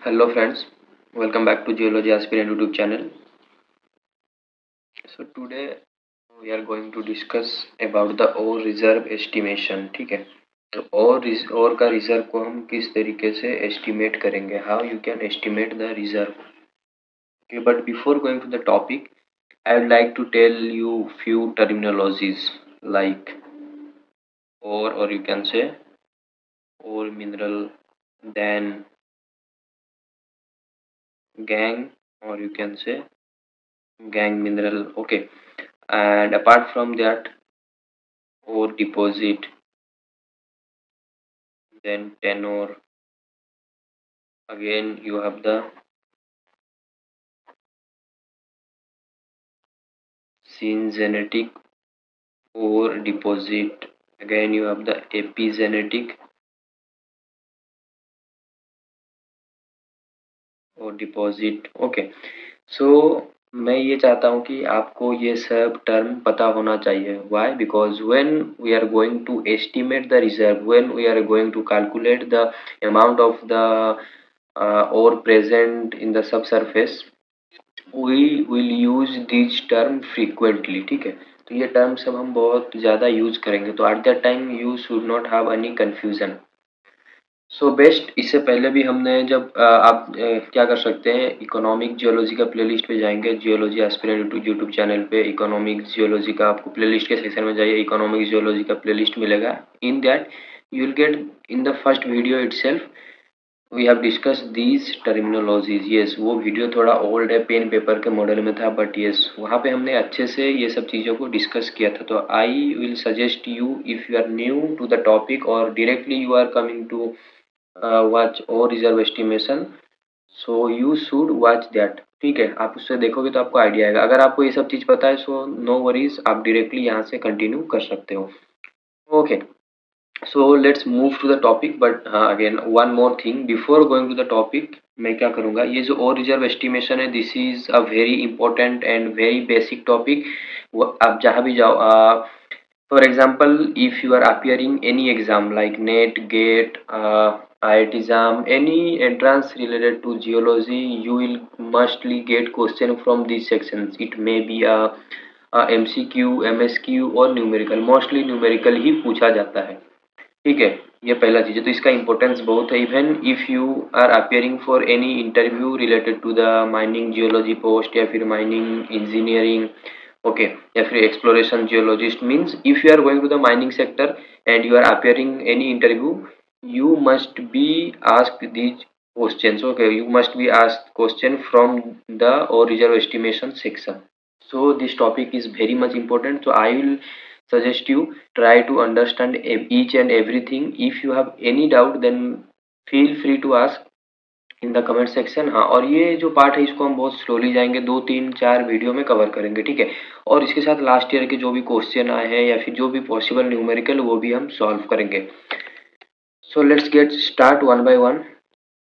Hello friends, welcome back to Geology Aspirant YouTube channel. So today we are going to discuss about the ore reserve estimation. ठीक है, तो ore का reserve को हम किस तरीके से estimate करेंगे, how you can estimate the reserve. Okay, but before going to the topic, I would like to tell you few terminologies like ore, or you can say ore mineral, then gangue, or you can say gangue mineral. Okay, and apart from that, ore deposit, then tenor. Again you have the syngenetic ore deposit. Again you have the epigenetic ore deposit. Okay, so मैं ये चाहता हूँ कि आपको ये सब term पता होना चाहिए. Why? Because when we are going to estimate the reserve, when we are going to calculate the amount of the ore present in the subsurface, we will use these term frequently. ठीक है, तो ये term सब हम बहुत ज़्यादा use करेंगे, तो eight that time you should not have any confusion. So best, इससे पहले भी हमने जब आप क्या कर सकते हैं, इकोनॉमिक जियोलॉजी का प्लेलिस्ट पे जाएंगे. जियोलॉजी एस्पिरेंट यूट्यूब चैनल पे इकोनॉमिक जियोलॉजी का आपको प्लेलिस्ट के सेक्शन में जाइए, इकोनॉमिक जियोलॉजी का प्लेलिस्ट मिलेगा. In that you will get in the first video itself we have discuss these terminologies. Yes, वो वीडियो थोड़ा ओल्ड है, पेन पेपर के मॉडल में था, बट यस वहाँ पे हमने अच्छे से ये सब चीज़ों को डिस्कस किया था. तो I will suggest you, if you are new to the topic or directly you are coming to watch our reserve estimation, so you should watch that. ठीक है, आप उससे देखोगे तो आपको आइडिया आएगा. अगर आपको ये सब चीज़ पता है सो नो वरीज, आप डायरेक्टली यहाँ से कंटिन्यू कर सकते हो. Okay, so let's move to the topic, but again one more thing before going to the topic. मैं क्या करूँगा, ये जो और रिजर्व एस्टिमेशन है, this is a very important and very basic topic. आप जहाँ भी जाओ, for example, if you are appearing any exam like NET, GATE, IIT JAM, any entrance related to geology, you will mostly get question from these sections. It may be a MCQ, MSQ और numerical. Mostly numerical ही पूछा जाता है. ठीक है, ये पहला चीज़ है, तो इसका इंपॉर्टेंस बहुत है. Even if you are appearing for any interview related to the mining geology post या फिर माइनिंग इंजीनियरिंग, ओके, या फिर exploration geologist, means if you are going to the mining sector and you are appearing any interview, you must be asked these questions. Okay, you must be asked question from the or reserve estimation section. So this topic is very much important, so I will suggest you try to understand each and everything. If you have any doubt then feel free to ask in the comment section. हाँ, और ये जो part है इसको हम बहुत slowly जाएंगे, 2 3 4 video में कवर करेंगे. ठीक है, और इसके साथ लास्ट ईयर के जो भी क्वेश्चन आए हैं या फिर जो भी पॉसिबल न्यूमेरिकल, वो भी हम सॉल्व करेंगे. So let's get start one by one.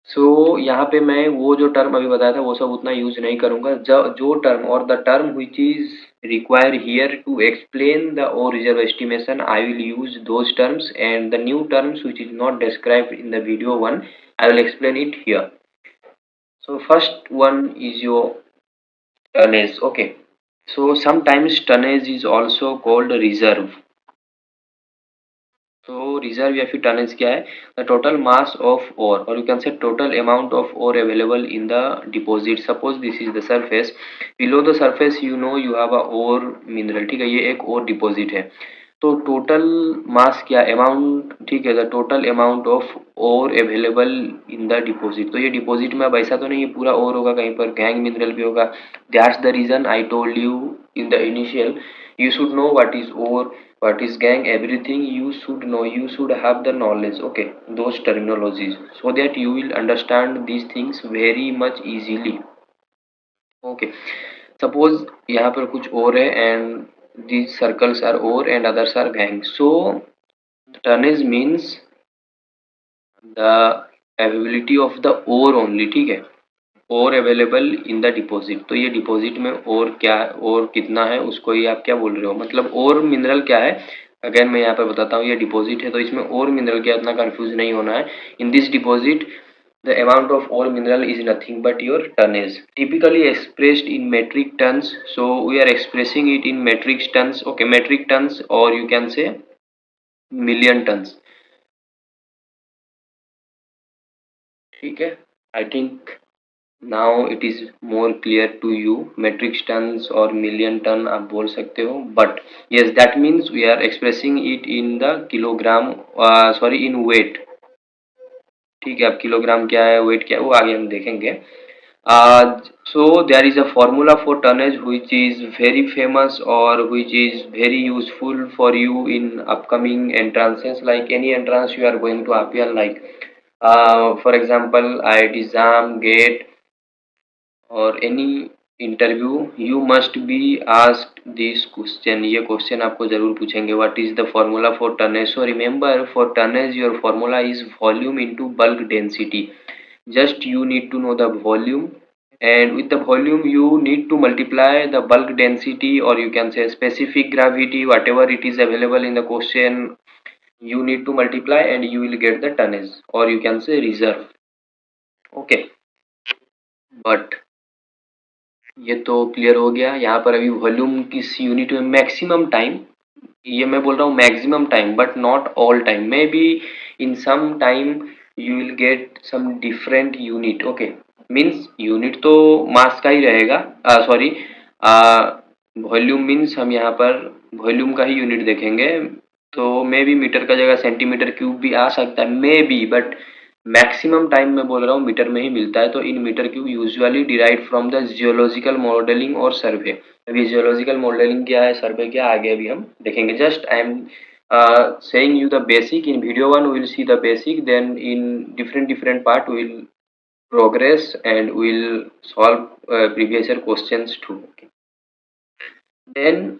So यहाँ पे मैं वो जो टर्म अभी बताया था वो सब उतना यूज नहीं करूँगा. जो टर्म और the term which is require here to explain the ore reserve estimation, I will use those terms, and the new terms which is not described in the video 1, I will explain it here. So first one is your tonnage. Okay, so sometimes tonnage is also called reserve. तो reserve या फिर tonnage क्या है, the total mass of ore, और you can say total amount of ore available in the deposit. Suppose this is the surface, below the surface you know you have a ore mineral. ठीक है, ये एक और deposit है. तो total mass क्या, amount. ठीक है, the total amount of ore available in the deposit. तो ये डिपॉजिट में अब ऐसा तो नहीं है पूरा ओर होगा, कहीं पर गैंग मिनरल भी होगा. That's the reason I told you in the initial, you should know what is ore, what is gang, everything you should know, you should have the knowledge. Okay, those terminologies, so that you will understand these things very much easily. Okay, suppose यहाँ पर कुछ और है and these circles are ore and others are gang. So tonnage means the availability of the ore only. ठीक है, और available in the deposit. तो ये डिपॉजिट में और क्या, और कितना है, उसको ही आप क्या बोल रहे हो, मतलब और मिनरल क्या है. अगेन मैं यहाँ पे बताता हूँ, ये डिपॉजिट है तो इसमें और मिनरल क्या, इतना कंफ्यूज नहीं होना है. In this deposit The amount of ore mineral is nothing but your tonnage, typically expressed in metric tons. So we are expressing it in metric tons. Okay, metric tons, or you can say million tons. ठीक है, I think now it is more clear to you. Metric tons or million ton आप बोल सकते हो, but yes, that means we are expressing it in the kilogram, sorry, in weight. ठीक है, अब kilogram क्या है, वेट क्या है, वो आगे हम देखेंगे. So there is a formula for tonnage which is very famous or which is very useful for you in upcoming entrances, like any entrance you are going to appear, like for example IIT JAM, GATE, और any interview, you must be asked this question. ये question आपको जरूर पूछेंगे. What is the formula for tonnage? So remember, for tonnage your formula is volume into bulk density. just you need to know the volume, and with the volume you need to multiply the bulk density, or you can say specific gravity, whatever it is available in the question, you need to multiply and you will get the tonnage, or you can say reserve. Okay, but ये तो clear हो गया. यहाँ पर अभी volume किस unit में, maximum time, ये मैं बोल रहा हूँ maximum time, but not all time. Maybe in some time you will get some different unit. Okay, means unit तो मास का ही रहेगा. सॉरी, वॉल्यूम मीन्स हम यहाँ पर वॉल्यूम का ही यूनिट देखेंगे. तो मे बी मीटर का जगह सेंटीमीटर क्यूब भी आ सकता है, may be, but maximum time मैं बोल रहा हूँ मीटर में ही मिलता है. तो in metre cube usually derive from the geological modelling और सर्वे. अभी जियोलॉजिकल मॉडलिंग क्या है, सर्वे क्या, आगे अभी हम देखेंगे. Just I M saying you the basic. In video 1 we will see the basic, then in different part we will progress and we will solve previous year questions too. Okay. Then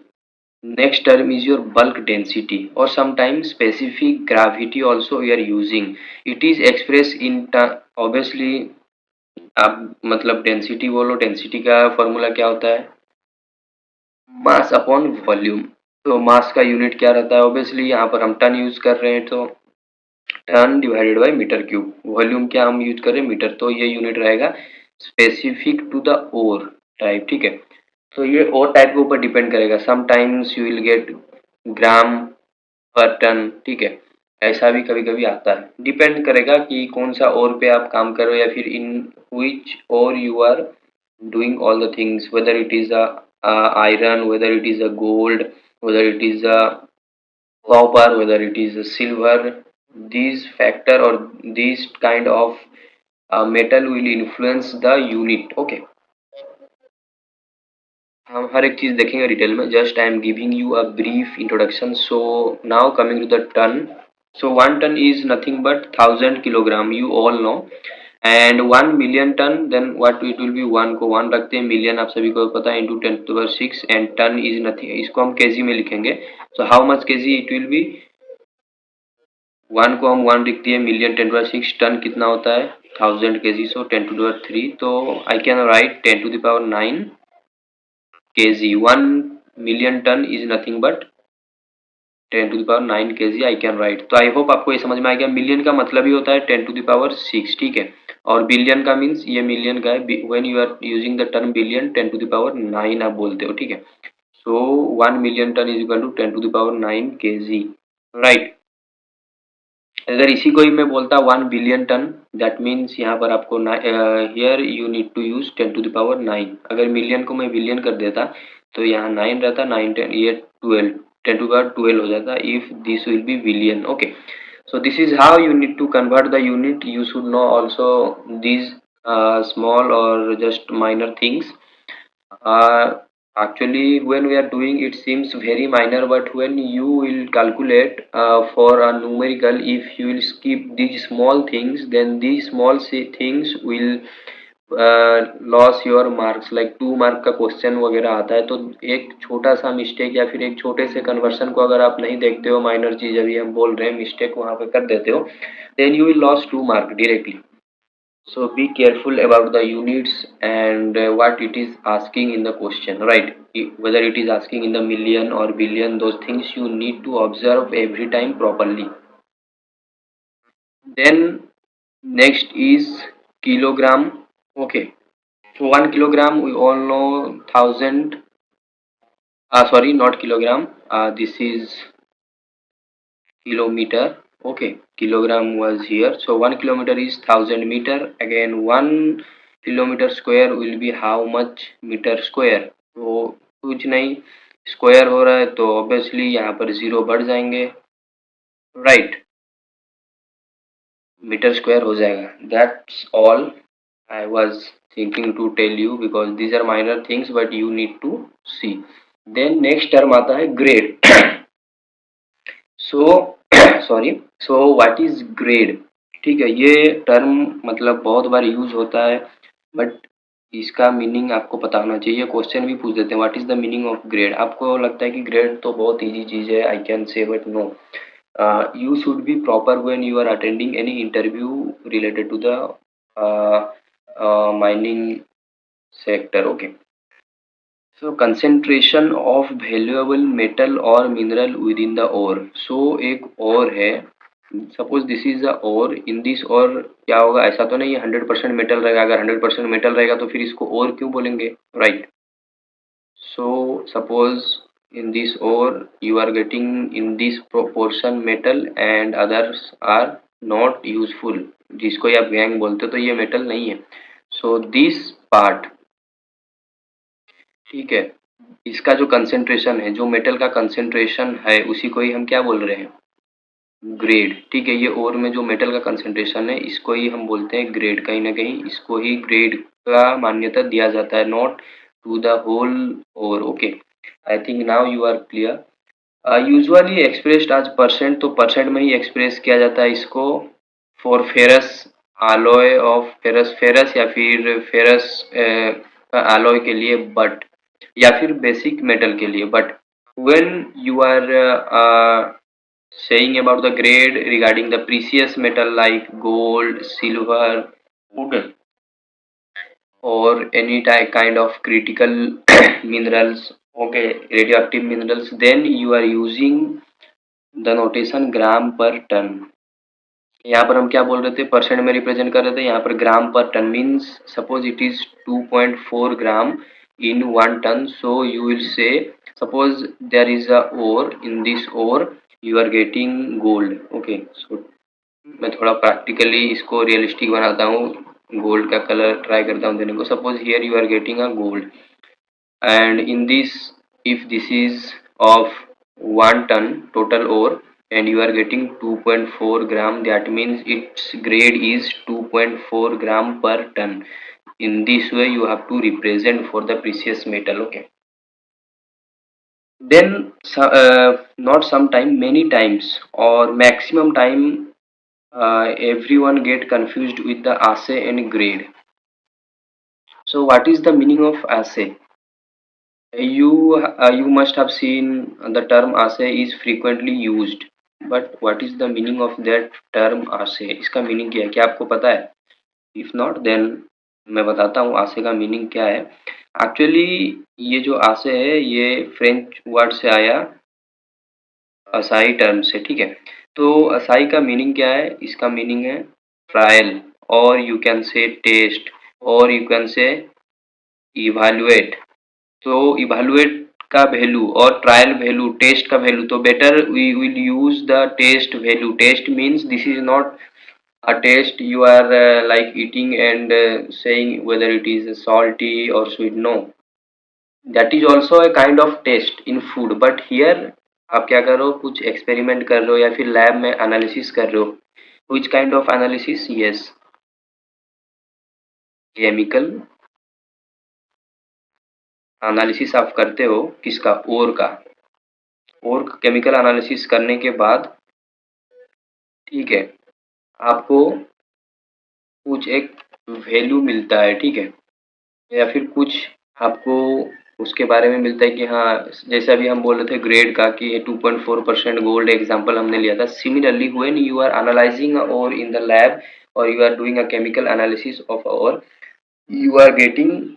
next term is your bulk density, or sometimes specific gravity also we are using. It is expressed in obviously, आप मतलब density बोलो, density का formula क्या होता है, mass upon volume. तो mass का unit क्या रहता है, ऑब्वियसली यहाँ पर हम टन यूज कर रहे हैं, तो ton divided by metre cube. Volume क्या हम यूज कर रहे हैं, मीटर, तो ये यूनिट रहेगा specific to the ore type. ठीक है, तो ये और टाइप के ऊपर डिपेंड करेगा. Sometimes you will get gram per ton. ठीक है, ऐसा भी कभी कभी आता है. डिपेंड करेगा कि कौन सा और पे आप काम कर रहे हो, या फिर इन विच और you are doing all the things, whether it is a iron, whether it is a gold, whether it is a copper, whether it is a silver. These factor or these kind of metal will influence the unit. Okay, हम हर एक चीज देखेंगे detail में. Just I am giving you a brief introduction. So now coming to the ton. So 1 ton is nothing but 1000 kilogram, you all know. And 1 million ton, then what it will be, 1 को 1 रखते हैं, million आप सभी को पता है, into 10⁻6, and ton is nothing, इसको हम केजी में लिखेंगे. So how much kg it will be, 1 को हम 1 लिखते हैं, मिलियन 10⁻6, टन कितना होता है 1000 kg, सो 10⁻3. तो I can write 10⁻9 kg. 1 million ton is nothing but 10⁻9 kg I can write. तो आई होप आपको ये समझ में आ गया. मिलियन का मतलब ही होता है 10⁻6. ठीक है, और बिलियन का मीन्स ये मिलियन का है. When you are using the term billion, 10⁻9 आप बोलते हो. ठीक है, so 1 million ton is equal to 10⁻9 kg, right. अगर इसी को ही मैं बोलता 1 billion ton, दैट मीन्स यहाँ पर आपको here you need to use 10⁻9. अगर मिलियन को मैं बिलियन कर देता तो यहाँ 9 रहता, 9 10, ये 12, 10⁻12 हो जाता if this will be billion. Okay, so this is how you need to convert the unit. You should know also these small or just minor things. Actually when we are doing, it seems very minor, but when you will calculate for a numerical, if you will skip these small things, then these small things will loss your marks. Like 2 mark का question वगैरह आता है, तो एक छोटा सा mistake या फिर एक छोटे से कन्वर्शन को अगर आप नहीं देखते हो, माइनर चीज अभी हम बोल रहे हैं, मिस्टेक वहां पे कर देते हो, then you will loss 2 mark directly. So be careful about the units and what it is asking in the question, right? Whether it is asking in the million or billion, those things you need to observe every time properly. Then next is kilogram. Okay, so 1 kilogram we all know 1000. Sorry, not kilogram. This is kilometer. Okay, kilogram was here. So 1 kilometer is 1000 meter. Again, 1 kilometer square will be how much meter square? तो कुछ नहीं, square हो रहा है तो obviously यहाँ पर zero बढ़ जाएंगे, राइट, मीटर स्क्वायर हो जाएगा. That's all I was thinking to tell you because these are minor things but you need to see. Then next term आता है grade. So sorry, so what is grade? ठीक है, ये term मतलब बहुत बार use होता है बट इसका मीनिंग आपको पता होना चाहिए. क्वेश्चन भी पूछ देते हैं what is the meaning of grade. आपको लगता है कि ग्रेड तो बहुत इजी चीज है, I can say, but no, you should be proper when you are attending any interview related to the mining sector. Okay, so concentration of valuable metal or mineral within the ore. So एक ore है, suppose this is a ore. In this ore क्या होगा, ऐसा तो नहीं है 100% metal रहेगा. अगर 100% मेटल रहेगा तो फिर इसको ओर क्यों बोलेंगे, right? So suppose in this ore you are getting in this proportion metal and others are not useful, जिसको आप गैंग बोलते हो तो ये मेटल नहीं है. So this part, ठीक है, इसका जो कंसेंट्रेशन है, जो मेटल का कंसेंट्रेशन है उसी को ही हम क्या बोल रहे हैं, ग्रेड. ठीक है, ये ओर में जो मेटल का कंसेंट्रेशन है इसको ही हम बोलते हैं ग्रेड. कहीं ना कहीं इसको ही ग्रेड का मान्यता दिया जाता है, not to the whole ore. Okay, I think now you are clear. Usually expressed as percent, तो परसेंट में ही एक्सप्रेस किया जाता है इसको. For ferrous alloy of ferrous, ferrous या फिर फेरस alloy के लिए, बट या फिर बेसिक मेटल के लिए. But when you are saying about the grade regarding the precious metal like gold, silver, okay, or any type kind of critical minerals, okay, radioactive minerals, then you are using the notation gram per ton. यहाँ पर हम क्या बोल रहे थे, percent में represent कर रहे थे, यहाँ पर gram per ton means suppose it is 2.4 gram in 1 ton. So you will say, suppose there is a ore, in this ore you are getting gold. Okay, so मैं थोड़ा प्रैक्टिकली इसको realistic बनाता हूँ, गोल्ड का colour try करता हूँ देने को. Suppose here you are getting a gold and in this, if this is of 1 ton total ore and you are getting 2.4 gram, that means its grade is 2.4 gram per ton. In this way you have to represent for the precious metal. Okay, then not sometime, many times or maximum time, everyone get confused with the assay and grade. So what is the meaning of assay? You must have seen the term assay is frequently used, but what is the meaning of that term assay? इसका meaning क्या है, क्या आपको पता है? If not, then मैं बताता हूँ आसे का मीनिंग क्या है. एक्चुअली ये जो आसे है ये फ्रेंच वर्ड से आया, असाई टर्म से. ठीक है, तो असाई का मीनिंग क्या है, इसका मीनिंग है ट्रायल, और यू कैन से टेस्ट, और यू कैन से इवेलुएट. तो इवेलुएट का वैल्यू और ट्रायल वैल्यू, टेस्ट का वैल्यू, तो better we will use the test value. Test means this is not a taste you are like eating and saying whether it is salty or sweet. No, that is also a kind of taste in food, but here आप क्या कर रहे हो, कुछ experiment कर रहे हो या फिर लैब में एनालिसिस कर रहे हो. which kind of analysis? yes, chemical analysis आप करते हो. किसका, ओर का. ओर केमिकल एनालिसिस करने के बाद, ठीक है, आपको कुछ एक वैल्यू मिलता है, ठीक है, या फिर कुछ आपको उसके बारे में मिलता है कि हाँ, जैसे अभी हम बोल रहे थे ग्रेड का कि 2.4% गोल्ड एग्जांपल हमने लिया था. Similarly when you are analysing और इन द लैब और you are doing a chemical analysis of और you are getting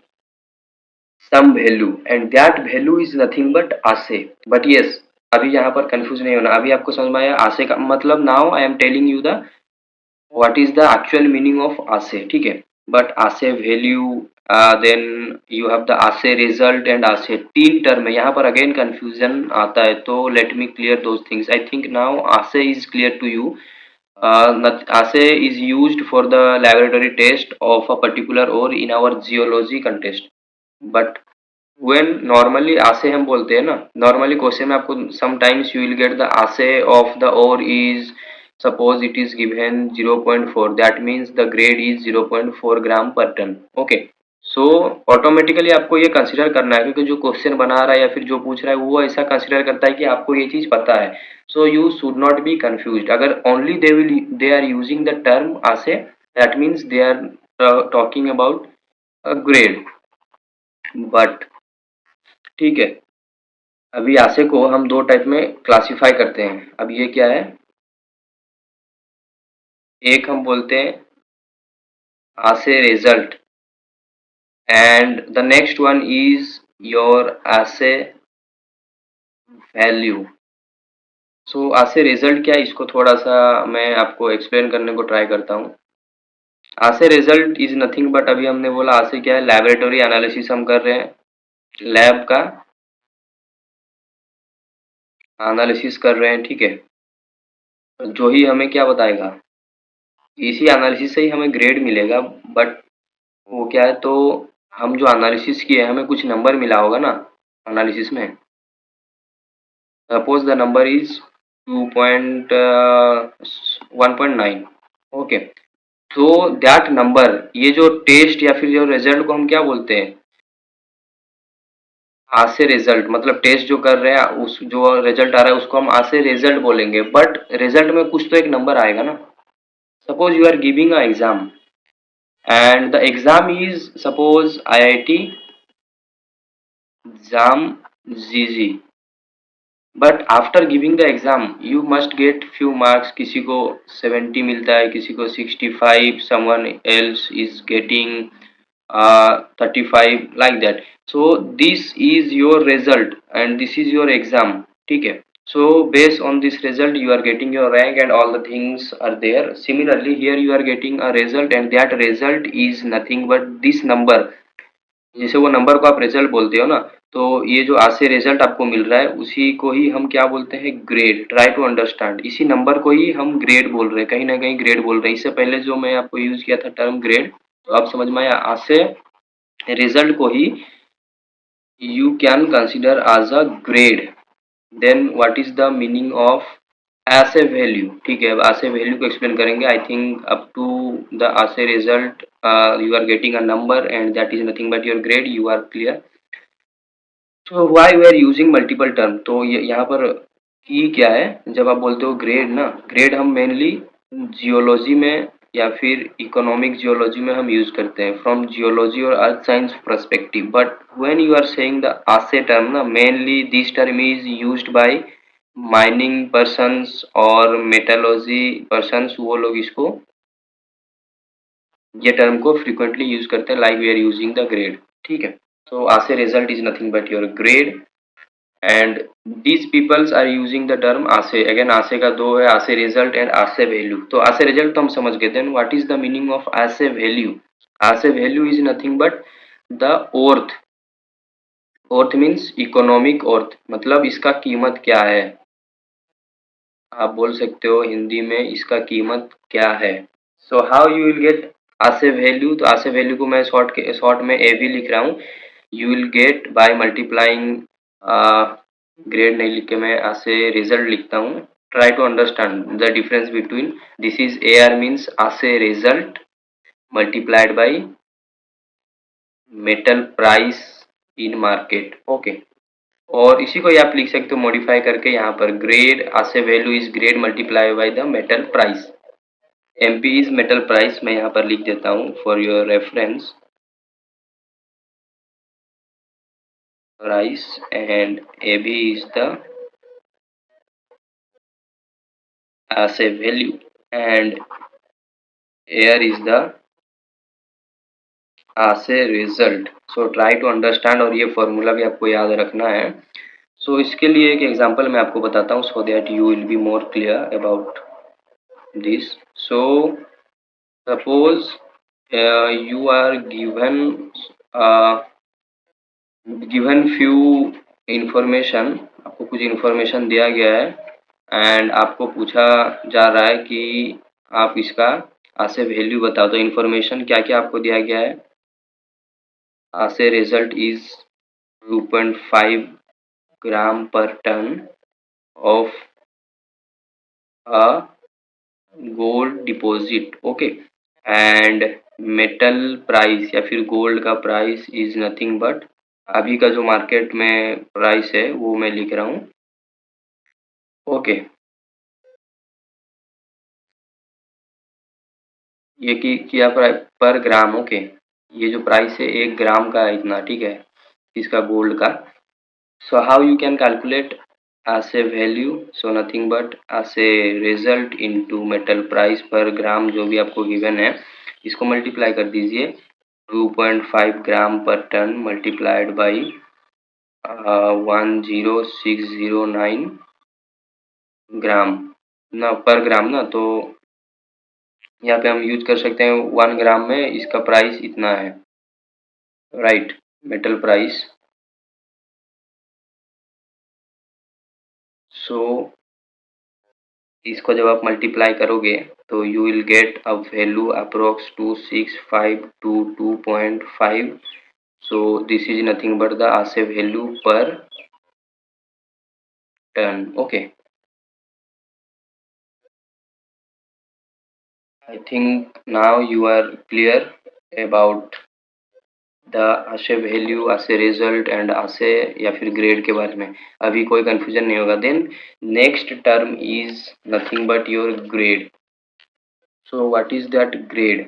some value and that value is nothing but assay. but yes, अभी यहाँ पर confuse नहीं होना, अभी आपको समझ में आया आसे का मतलब. Now I am telling you the what is the actual meaning of आसे. ठीक है, but ASE value, then you have the ASE result and ASE तीन टर्म है, यहाँ पर अगेन कंफ्यूजन आता है, तो let me clear those things. I think now ASE is clear to you. ASE is used for the laboratory test of a particular ore in our geology contest. But when normally ASE हम बोलते हैं ना, normally question में आपको sometimes you will get the ASE of the ore is, suppose it is given 0.4, that means the grade is 0.4 gram per ton. Okay, so automatically आपको ये consider करना है, क्योंकि जो क्वेश्चन बना रहा है या फिर जो पूछ रहा है वो ऐसा कंसिडर करता है कि आपको ये चीज पता है. So you should not be confused. अगर only they are using the term ASE, that means they are talking about a grade. But ठीक है, अभी आशे को हम दो टाइप में क्लासिफाई करते हैं. अब ये क्या है, एक हम बोलते हैं आशे result and the next one is your आशे वैल्यू. सो आशे रिजल्ट क्या है, इसको थोड़ा सा मैं आपको एक्सप्लेन करने को ट्राई करता हूँ. आशे रिजल्ट इज नथिंग बट, अभी हमने बोला आशे क्या है, लैबोरेटरी एनालिसिस हम कर रहे हैं, लैब का एनालिसिस कर रहे हैं. ठीक है, जो ही हमें क्या बताएगा, इसी एनालिसिस से ही हमें ग्रेड मिलेगा. बट वो क्या है, तो हम जो एनालिसिस किए हमें कुछ नंबर मिला होगा ना एनालिसिस में. Suppose the number is 1.9. Okay, तो दैट नंबर, ये जो टेस्ट या फिर जो रिजल्ट को हम क्या बोलते हैं, आसे रिजल्ट. मतलब टेस्ट जो कर रहे हैं, उस जो रिजल्ट आ रहा है उसको हम आसे रिजल्ट बोलेंगे. बट रिजल्ट में कुछ तो एक नंबर आएगा ना. Suppose you are giving a exam and the exam is suppose IIT JAM GG, but after giving the exam you must get few marks. किसी को 70 मिलता है, किसी को 65, someone else is getting 35, like that. So this is your result and this is your exam. ठीक है, so based on this result you are getting your rank and all the things are there. Similarly here you are getting a result and that result is nothing but this number. जैसे वो number को आप result बोलते हो ना, तो ये जो आज से रिजल्ट आपको मिल रहा है उसी को ही हम क्या बोलते हैं, ग्रेड. ट्राई टू अंडरस्टैंड, इसी नंबर को ही हम ग्रेड बोल रहे हैं, कहीं ना कहीं ग्रेड बोल रहे हैं. इससे पहले जो मैं आपको यूज किया था टर्म ग्रेड, तो आप समझ में आया. आज से रिजल्ट को ही you can consider as a grade. then what is the meaning of as a value? ठीक है, अब as a value को एक्सप्लेन करेंगे. I think up to the as a result you are getting a number and that is nothing but your grade. you are clear. so why we are using multiple term? तो यहाँ पर की क्या है, जब आप बोलते हो ग्रेड ना, ग्रेड हम मेनली जियोलॉजी में या फिर इकोनॉमिक जियोलॉजी में हम यूज करते हैं, फ्रॉम जियोलॉजी और earth science perspective. But when you are saying the assay term ना, mainly this term is used by mining persons और मेटालॉजी पर्सन्स. वो लोग इसको, ये टर्म को फ्रिक्वेंटली यूज करते हैं, like we are using the grade. ठीक है, so assay result is nothing but your grade and these peoples are using the term ASE. again ASE का दो है, ASE result and ASE value. तो ASE result तो हम समझ गए. then what is the meaning of ASE value? ASE value is nothing but the worth. worth means economic worth, मतलब इसका कीमत क्या है. आप बोल सकते हो हिंदी में इसका कीमत क्या है. so how you will get ASE value? तो ASE value को मैं शॉर्ट में AV लिख रहा हूँ. you will get by multiplying grade नहीं लिख के मैं ऐसे रिजल्ट लिखता हूँ. Try to understand the difference between this is AR means assay result multiplied by metal price in market. Okay, और इसी को आप लिख सकते हो मॉडिफाई करके, यहाँ पर ग्रेड आसे value is grade multiply by the metal price. MP is metal price, मैं यहाँ पर लिख देता हूँ for your reference, price, and AB is the as a value and here is the as a result. so try to understand, और ये formula भी आपको याद रखना है. so इसके लिए एक एग्जांपल मैं आपको बताता हूँ so that you will be more clear about this. so suppose you are uh, given few information, आपको कुछ information दिया गया है एंड आपको पूछा जा रहा है कि आप इसका आसे वैल्यू बताओ। तो information क्या क्या आपको दिया गया है। आसे result is 2.5 gram per ton of a gold deposit, okay. And metal price या फिर गोल्ड का प्राइस इज नथिंग बट, अभी का जो मार्केट में प्राइस है वो मैं लिख रहा हूँ, ओके। ये की किया पर ग्राम, ओके। ये जो प्राइस है 1 ग्राम का है इतना, ठीक है, इसका गोल्ड का। So how you can calculate as a value, so nothing but as a result into metal price पर ग्राम जो भी आपको गिवन है, इसको मल्टीप्लाई कर दीजिए 2.5 ग्राम पर टन मल्टीप्लाइड बाई 10609 ग्राम ना पर ग्राम ना। तो यहाँ पे हम यूज कर सकते हैं 1 ग्राम में इसका प्राइस इतना है, राइट, मेटल प्राइस। सो इसको जब आप मल्टीप्लाई करोगे तो you will get a value approx 26522.5। So this is nothing but the assay value per ton, okay. I think now you are clear about the assay value, assay result and assay या फिर grade के बारे में। अभी कोई confusion नहीं होगा। Then next term is nothing but your grade. So what is that grade,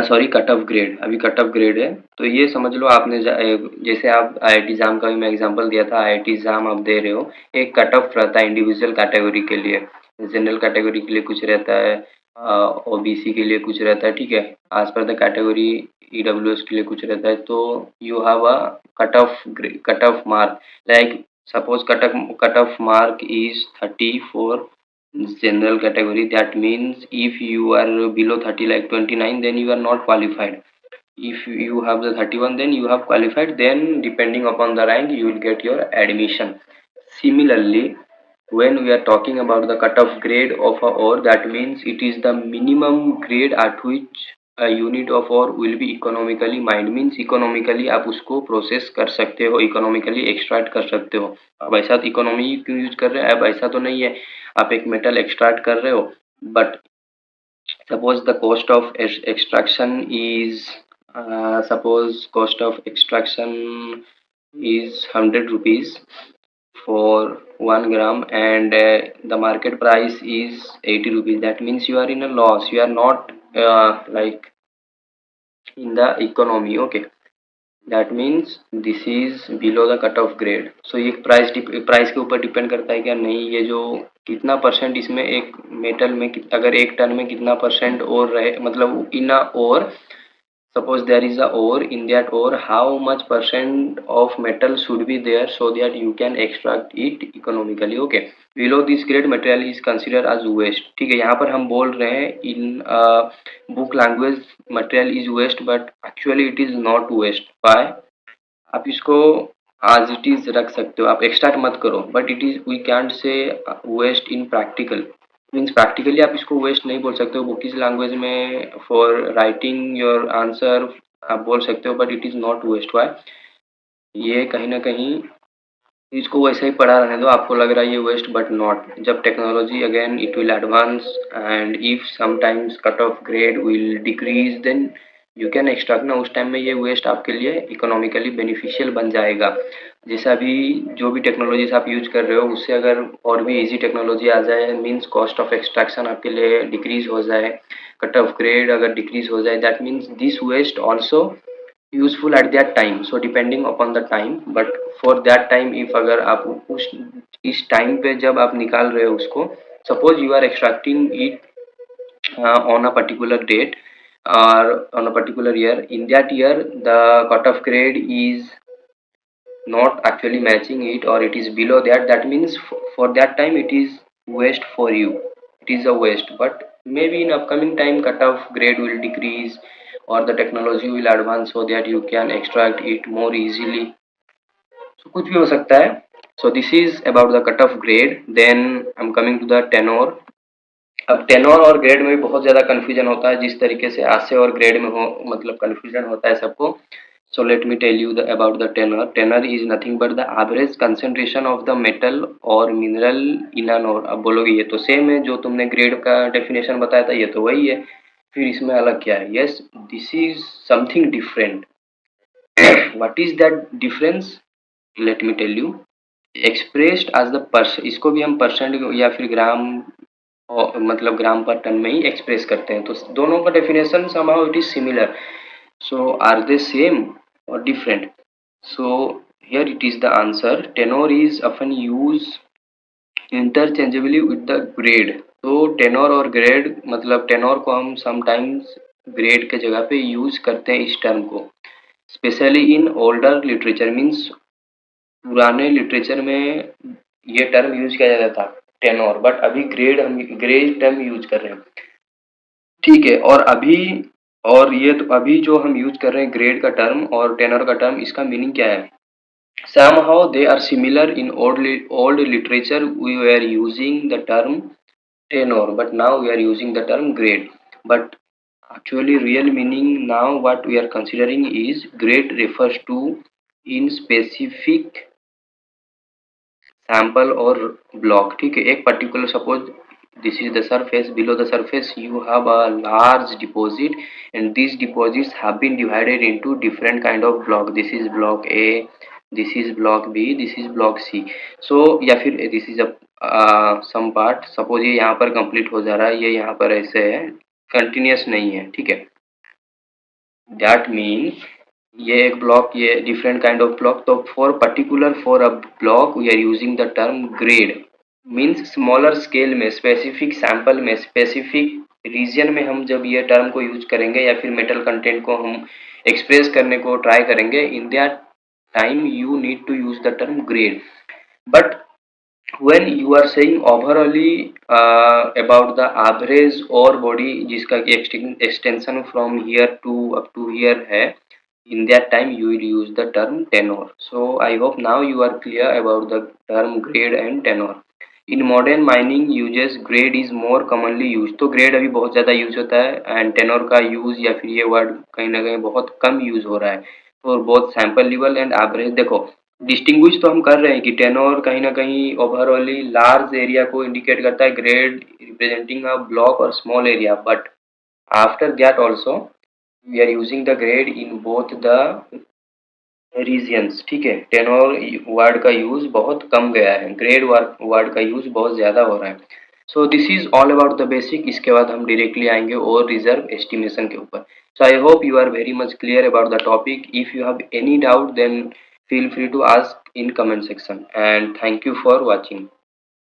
sorry cut off grade. अभी कट ऑफ ग्रेड है तो ये समझ लो आपने जैसे आप आईआईटी एग्जाम का भी मैं एग्जांपल दिया था, आईआईटी एग्जाम आप दे रहे हो, एक कट ऑफ रहता है इंडिविजुअल कैटेगरी के लिए, जनरल कैटेगरी के लिए कुछ रहता है, ओबीसी के लिए कुछ रहता है, ठीक है, आज पर द कैटेगरी ईडब्ल्यूएस के लिए कुछ रहता है। तो you have a cut off mark, like suppose cut off mark is 30 for general category. That means if you are below 30 like 29, then you are not qualified. If you have the 31, then you have qualified. Then depending upon the rank you will get your admission. Similarly, when we are talking about the cutoff grade of a ore, that means it is the minimum grade at which a unit of ore will be economically mined, means economically आप उसको process कर सकते हो, economically extract कर सकते हो। अब ऐसा इकोनॉमी क्यों यूज कर रहे हैं, अब ऐसा तो नहीं है आप एक मेटल एक्सट्रैक्ट कर रहे हो but suppose the cost of extraction is suppose cost of extraction is 100 rupees for 1 gram and the market price is 80 rupees, that means you are in a loss, you are not like in the economy, okay। That means this is below the cut off grade. So ये price के ऊपर depend करता है क्या, नहीं, ये जो कितना परसेंट इसमें एक मेटल में अगर एक टन में कितना परसेंट और रहे, मतलब इन अ और suppose there is a ore, in that ore how much percent of metal should be there so that you can extract it economically, okay। below this grade material is considered as waste, ठीक है। यहाँ पर हम बोल रहे हैं in book language material is waste but actually it is not waste। why, आप इसको as it is रख सकते हो, आप एक्सट्रैक्ट मत करो, but it is we can't say waste in practical, means practically आप इसको वेस्ट नहीं बोल सकते हो। बुकिश लैंग्वेज में फॉर राइटिंग योर आंसर आप बोल सकते हो but it is not waste. Why, ये कहीं ना कहीं इसको वैसे ही पढ़ा रहने दो, आपको लग रहा है ये वेस्ट बट नॉट। जब technology again it will advance and if sometimes cut off grade will decrease then you can extract ना, उस टाइम में ये वेस्ट आपके लिए इकोनॉमिकली बेनिफिशियल बन जाएगा। जैसा अभी जो भी टेक्नोलॉजीज आप यूज कर रहे हो उससे अगर और भी इजी टेक्नोलॉजी आ जाए, मीन्स कॉस्ट ऑफ एक्सट्रैक्शन आपके लिए डिक्रीज हो जाए, कट ऑफ ग्रेड अगर डिक्रीज हो जाए, that means this waste also useful at that time. So depending upon the time, but for that time if अगर आप उस इस टाइम पे जब आप निकाल रहे हो उसको, suppose you are extracting it on a particular date or on a particular year, in that year the cutoff grade is not actually matching it or it is below that, that means for that time it is waste for you, it is a waste, but maybe in upcoming time cutoff grade will decrease or the technology will advance so that you can extract it more easily. So कुछ भी हो सकता है. So this is about the cutoff grade. Then I'm coming to the tenor. अब tenure और grade में भी बहुत ज़्यादा कन्फ्यूजन होता है, जिस तरीके से आसे और ग्रेड में हो मतलब कन्फ्यूजन होता है सबको. So let me tell you about the tenor. Tenor is nothing but the average concentration of the metal और मिनरल इन एन ओर. अब बोलोगे ये तो सेम है, जो तुमने ग्रेड का डेफिनेशन बताया था ये तो वही है, फिर इसमें अलग क्या है? Yes, this is something different. What is that difference? Let me tell you. Expressed as the person, इसको भी हम परसेंट या फिर ग्राम और मतलब ग्राम पर टन में ही एक्सप्रेस करते हैं, तो दोनों का definition somehow it is similar. So are they same or different? So here it is the answer. Tenor is often used interchangeably with the grade. तो टेनोर और ग्रेड मतलब टेनोर को हम समटाइम्स ग्रेड के जगह पे यूज करते हैं इस टर्म को, specially in older literature. Means पुराने लिटरेचर में ये टर्म यूज किया जाता था टेनोर, बट अभी ग्रेड हम ग्रेड टर्म यूज कर रहे हैं. ठीक है, और अभी और ये तो अभी जो हम यूज कर रहे हैं ग्रेड का टर्म और टेनर का टर्म, इसका मीनिंग क्या है? somehow they are similar. In old literature we were using the term tenor, but now we are using the term grade. But actually real meaning now what we are considering is grade refers to in specific sample और block. ठीक है, एक particular suppose this is the surface, below the surface you have a large deposit and these deposits have been divided into different kind of block. This is block A, this is block B, this is block C. So या फिर this is a some part, suppose ये यहाँ पर complete हो जा रहा है, ये यहाँ पर ऐसे है, कंटिन्यूस नहीं है. ठीक है, दैट मीन्स ये एक ब्लॉक, ये डिफरेंट काइंड ऑफ ब्लॉक. तो for particular for a block we are using the term grade. Means smaller scale में, स्पेसिफिक सैंपल में, स्पेसिफिक रीजन में हम जब ये टर्म को यूज करेंगे या फिर मेटल कंटेंट को हम एक्सप्रेस करने को ट्राई करेंगे, in that time you need to use the term grade. But when you are saying overally about the average or body जिसका extension from here to up to here है, in that time you will use the term tenor. So I hope now you are clear about the term grade and tenor. In modern mining uses grade is more commonly used. तो grade अभी बहुत ज़्यादा use होता है and tenor का use या फिर ये वर्ड कहीं ना कहीं बहुत कम यूज हो रहा है for both sample level and average. देखो डिस्टिंग्विश तो हम कर रहे हैं कि टेनोर कहीं ना कहीं ओवरऑली लार्ज एरिया को इंडिकेट करता है, ग्रेड रिप्रेजेंटिंग अ ब्लॉक और small area. But after that also we are using the grade in both the regions. ठीक है, टेनोर वर्ड का यूज बहुत कम गया है, ग्रेड वर्ड का यूज बहुत ज्यादा हो रहा है. सो this is all about the basic. इसके बाद हम डायरेक्टली आएंगे और रिजर्व एस्टिमेशन के ऊपर. So I hope you are very much clear about the topic. If you have any doubt then feel free to ask in comment section, and thank you for watching.